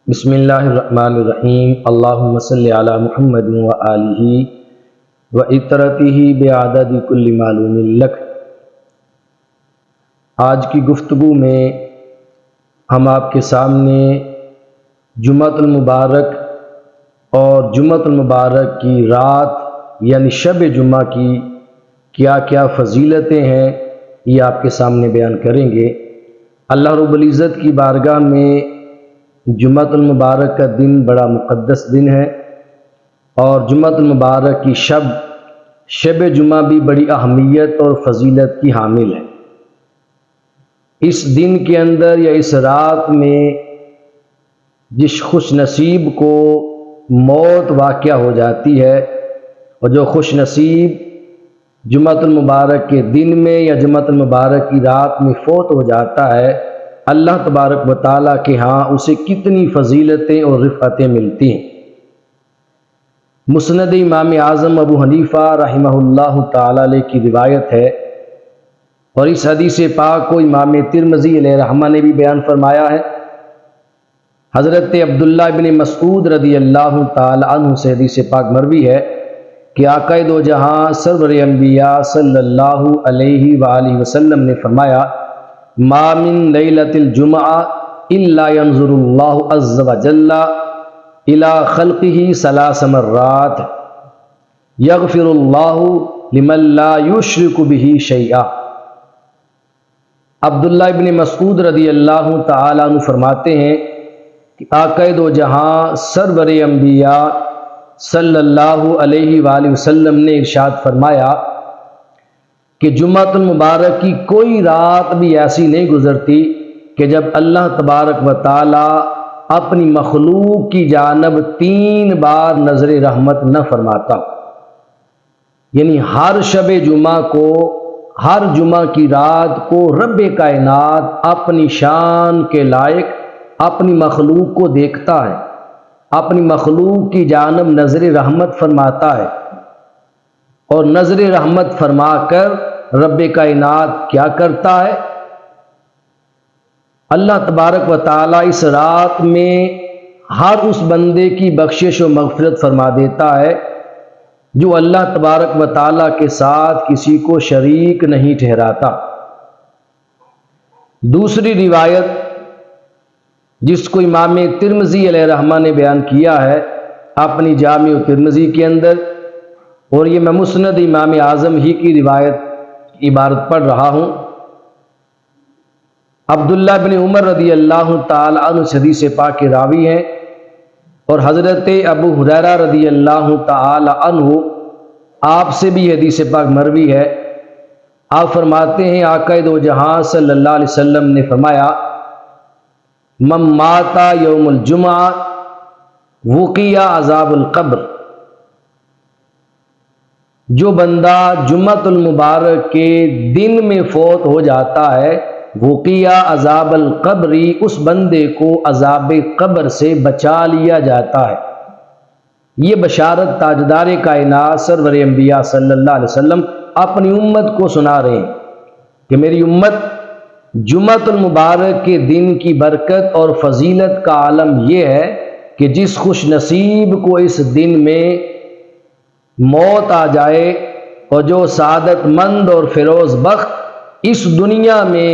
بسم اللہ الرحمن الرحیم اللہم صلی علی محمد و آلہ و اطرتہ بعدد کل معلوم لک۔ آج کی گفتگو میں ہم آپ کے سامنے جمعۃ المبارک اور جمعۃ المبارک کی رات یعنی شب جمعہ کی کیا کیا فضیلتیں ہیں یہ آپ کے سامنے بیان کریں گے۔ اللہ رب العزت کی بارگاہ میں جمعۃ المبارک کا دن بڑا مقدس دن ہے، اور جمعۃ المبارک کی شب جمعہ بھی بڑی اہمیت اور فضیلت کی حامل ہے۔ اس دن کے اندر یا اس رات میں جس خوش نصیب کو موت واقع ہو جاتی ہے، اور جو خوش نصیب جمعۃ المبارک کے دن میں یا جمعۃ المبارک کی رات میں فوت ہو جاتا ہے، اللہ تبارک و تعالیٰ کے ہاں اسے کتنی فضیلتیں اور رفعتیں ملتی ہیں۔ مسند امام اعظم ابو حنیفہ رحمہ اللہ تعالیٰ علیہ کی روایت ہے، اور اس حدیث پاک کو امام ترمذی علیہ رحمہ نے بھی بیان فرمایا ہے۔ حضرت عبداللہ بن مسعود رضی اللہ تعالیٰ عنہ سے حدیث پاک مروی ہے کہ آقا دو جہاں سرور انبیاء صلی اللہ علیہ وآلہ وسلم نے فرمایا، ما من لیلۃ الجمعہ الا ينظر اللہ عز وجل الى خلقہ ثلاث مرات یغفر اللہ لمن لا یشرک بہ شیئا۔ عبداللہ بن مسعود رضی اللہ تعالیٰ عنہ فرماتے ہیں کہ آقا دو جہاں سرور انبیاء صلی اللہ علیہ وآلہ وسلم نے ارشاد فرمایا کہ جمعۃ المبارک کی کوئی رات بھی ایسی نہیں گزرتی کہ جب اللہ تبارک و تعالی اپنی مخلوق کی جانب 3 بار نظر رحمت نہ فرماتا۔ یعنی ہر شب جمعہ کو، ہر جمعہ کی رات کو رب کائنات اپنی شان کے لائق اپنی مخلوق کو دیکھتا ہے، اپنی مخلوق کی جانب نظر رحمت فرماتا ہے، اور نظر رحمت فرما کر رب کائنات کیا کرتا ہے؟ اللہ تبارک و تعالیٰ اس رات میں ہر اس بندے کی بخشش و مغفرت فرما دیتا ہے جو اللہ تبارک و تعالیٰ کے ساتھ کسی کو شریک نہیں ٹھہراتا۔ دوسری روایت جس کو امام ترمذی علیہ رحمہ نے بیان کیا ہے اپنی جامع ترمذی کے اندر، اور یہ میں مسند امام اعظم ہی کی روایت عبارت پڑھ رہا ہوں۔ عبداللہ بن عمر رضی اللہ تعالی عنہ حدیث پاک کے راوی ہیں، اور حضرت ابو ہریرہ رضی اللہ تعالی عنہ آپ سے بھی حدیث پاک مروی ہے۔ آپ فرماتے ہیں آقا دو جہاں صلی اللہ علیہ وسلم نے فرمایا، من مات یوم الجمعہ وقی عذاب القبر، جو بندہ جمعۃ المبارک کے دن میں فوت ہو جاتا ہے، وقیہ عذاب القبر، اس بندے کو عذاب قبر سے بچا لیا جاتا ہے۔ یہ بشارت تاجدار کائنات سرور انبیاء صلی اللہ علیہ وسلم اپنی امت کو سنا رہے ہیں کہ میری امت جمعۃ المبارک کے دن کی برکت اور فضیلت کا عالم یہ ہے کہ جس خوش نصیب کو اس دن میں موت آ جائے، اور جو سعادت مند اور فیروز بخت اس دنیا میں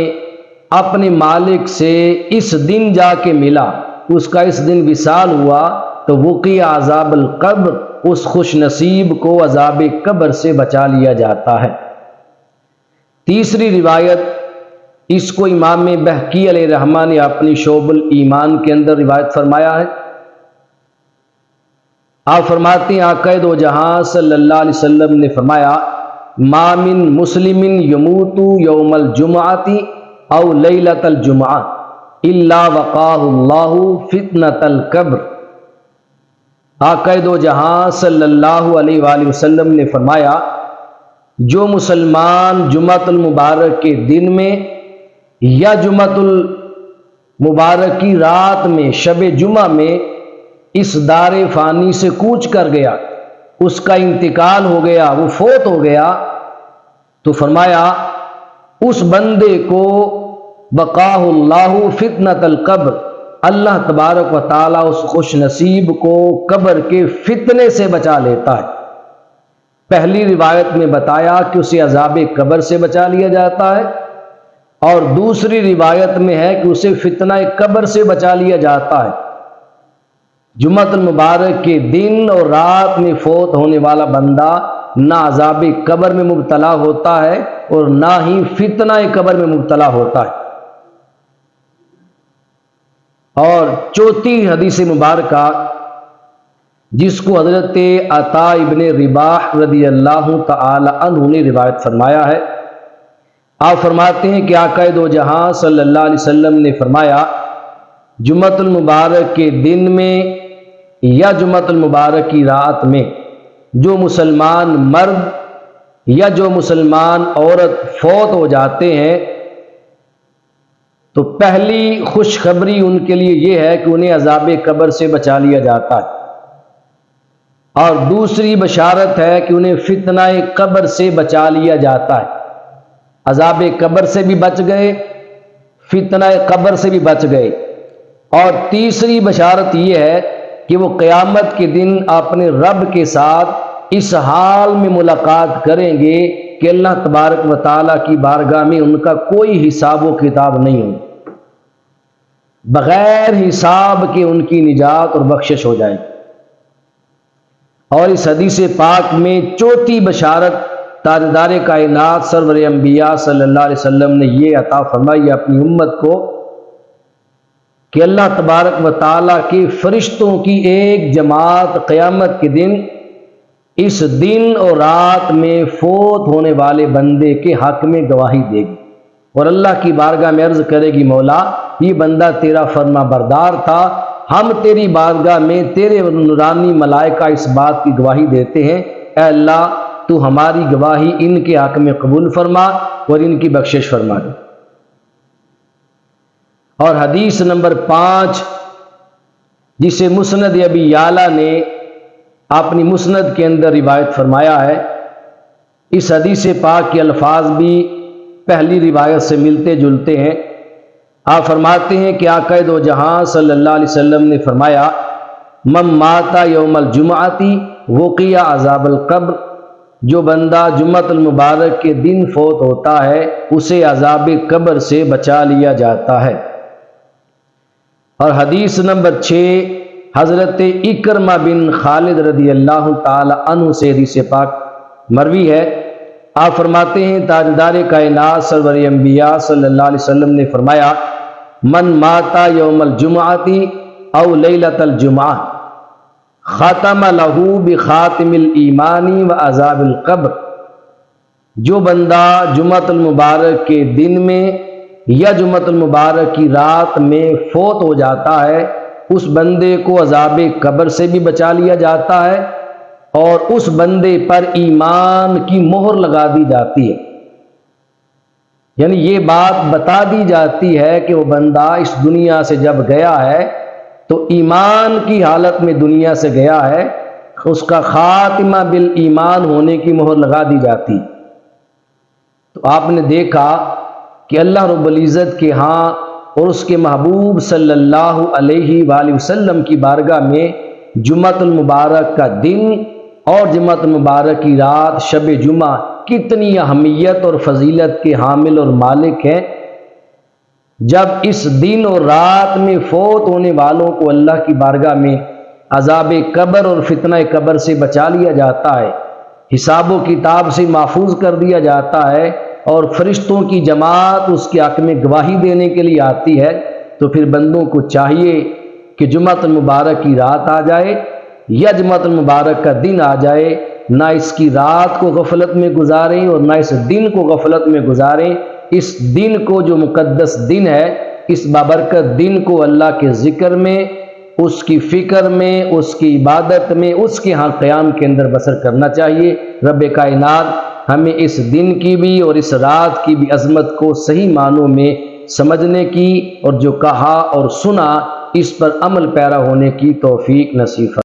اپنے مالک سے اس دن جا کے ملا، اس کا اس دن وصال ہوا، تو وقی عذاب القبر، اس خوش نصیب کو عذاب قبر سے بچا لیا جاتا ہے۔ تیسری روایت اس کو امام بہقی علیہ رحمہ نے اپنی شعب الایمان کے اندر روایت فرمایا ہے۔ آپ فرماتے ہیں آقا دو جہاں صلی اللہ علیہ وسلم نے فرمایا، ما من مسلم یموت یوم الجمعۃ او لیلۃ الجمعہ الا وقاہ اللہ فتنۃ القبر۔ آقا دو جہاں صلی اللہ علیہ وآلہ وسلم نے فرمایا، جو مسلمان جمعۃ المبارک کے دن میں یا جمعۃ المبارک کی رات میں شب جمعہ میں اس دار فانی سے کوچ کر گیا، اس کا انتقال ہو گیا، وہ فوت ہو گیا، تو فرمایا اس بندے کو بقاہ اللہ فتنۃ القبر، اللہ تبارک و تعالیٰ اس خوش نصیب کو قبر کے فتنے سے بچا لیتا ہے۔ پہلی روایت میں بتایا کہ اسے عذاب قبر سے بچا لیا جاتا ہے، اور دوسری روایت میں ہے کہ اسے فتنہ قبر سے بچا لیا جاتا ہے۔ جمعۃ المبارک کے دن اور رات میں فوت ہونے والا بندہ نہ عذاب قبر میں مبتلا ہوتا ہے اور نہ ہی فتنہ قبر میں مبتلا ہوتا ہے۔ اور چوتھی حدیث مبارکہ جس کو حضرت عطا ابن رباح رضی اللہ تعالی عنہ نے روایت فرمایا ہے، آپ فرماتے ہیں کہ آقا دو جہاں صلی اللہ علیہ وسلم نے فرمایا، جمعۃ المبارک کے دن میں یا جمعۃ المبارک کی رات میں جو مسلمان مرد یا جو مسلمان عورت فوت ہو جاتے ہیں تو پہلی خوشخبری ان کے لیے یہ ہے کہ انہیں عذاب قبر سے بچا لیا جاتا ہے، اور دوسری بشارت ہے کہ انہیں فتنہ قبر سے بچا لیا جاتا ہے۔ عذاب قبر سے بھی بچ گئے، فتنہ قبر سے بھی بچ گئے، اور تیسری بشارت یہ ہے کہ وہ قیامت کے دن اپنے رب کے ساتھ اس حال میں ملاقات کریں گے کہ اللہ تبارک و تعالیٰ کی بارگاہ میں ان کا کوئی حساب و کتاب نہیں ہو، بغیر حساب کے ان کی نجات اور بخشش ہو جائے۔ اور اس حدیث پاک میں چوتھی بشارت تاجدار کائنات سرور انبیاء صلی اللہ علیہ وسلم نے یہ عطا فرمائی اپنی امت کو کہ اللہ تبارک و تعالیٰ کے فرشتوں کی ایک جماعت قیامت کے دن اس دن اور رات میں فوت ہونے والے بندے کے حق میں گواہی دے گی، اور اللہ کی بارگاہ میں عرض کرے گی، مولا یہ بندہ تیرا فرما بردار تھا، ہم تیری بارگاہ میں تیرے نورانی ملائکہ اس بات کی گواہی دیتے ہیں، اے اللہ تو ہماری گواہی ان کے حق میں قبول فرما اور ان کی بخشش فرما دے۔ اور حدیث نمبر 5 جسے مسند ابی یعلا نے اپنی مسند کے اندر روایت فرمایا ہے، اس حدیث پاک کے الفاظ بھی پہلی روایت سے ملتے جلتے ہیں۔ آپ فرماتے ہیں کہ آقا دو جہاں صلی اللہ علیہ وسلم نے فرمایا، من ماتا یوم الجمعتی وقی عذاب القبر، جو بندہ جمعۃ المبارک کے دن فوت ہوتا ہے اسے عذاب قبر سے بچا لیا جاتا ہے۔ اور حدیث نمبر 6 حضرت اکرمہ بن خالد رضی اللہ تعالی عنہ سے حدیث پاک مروی ہے، آپ فرماتے ہیں تاجدار کائنات سرور انبیاء صلی اللہ علیہ وسلم نے فرمایا، من ماتا یوم الجمعتی او لیلۃ الجمعہ ختم لہو بخاتم الایمان و عذاب القبر، جو بندہ جمعۃ المبارک کے دن میں یا جمعۃ المبارک کی رات میں فوت ہو جاتا ہے اس بندے کو عذاب قبر سے بھی بچا لیا جاتا ہے، اور اس بندے پر ایمان کی مہر لگا دی جاتی ہے، یعنی یہ بات بتا دی جاتی ہے کہ وہ بندہ اس دنیا سے جب گیا ہے تو ایمان کی حالت میں دنیا سے گیا ہے، اس کا خاتمہ بالایمان ہونے کی مہر لگا دی جاتی۔ تو آپ نے دیکھا کہ اللہ رب العزت کے ہاں اور اس کے محبوب صلی اللہ علیہ وآلہ وسلم کی بارگاہ میں جمعۃ المبارک کا دن اور جمعۃ المبارک کی رات شب جمعہ کتنی اہمیت اور فضیلت کے حامل اور مالک ہیں۔ جب اس دن اور رات میں فوت ہونے والوں کو اللہ کی بارگاہ میں عذاب قبر اور فتنہ قبر سے بچا لیا جاتا ہے، حساب و کتاب سے محفوظ کر دیا جاتا ہے، اور فرشتوں کی جماعت اس کے حق میں گواہی دینے کے لیے آتی ہے، تو پھر بندوں کو چاہیے کہ جمعۃ المبارک کی رات آ جائے یا جمعۃ المبارک کا دن آ جائے، نہ اس کی رات کو غفلت میں گزاریں اور نہ اس دن کو غفلت میں گزاریں۔ اس دن کو جو مقدس دن ہے، اس بابرکت دن کو اللہ کے ذکر میں، اس کی فکر میں، اس کی عبادت میں، اس کے ہاں قیام کے اندر بسر کرنا چاہیے۔ رب کائنات ہمیں اس دن کی بھی اور اس رات کی بھی عظمت کو صحیح معنوں میں سمجھنے کی اور جو کہا اور سنا اس پر عمل پیرا ہونے کی توفیق نصیب فرمائے۔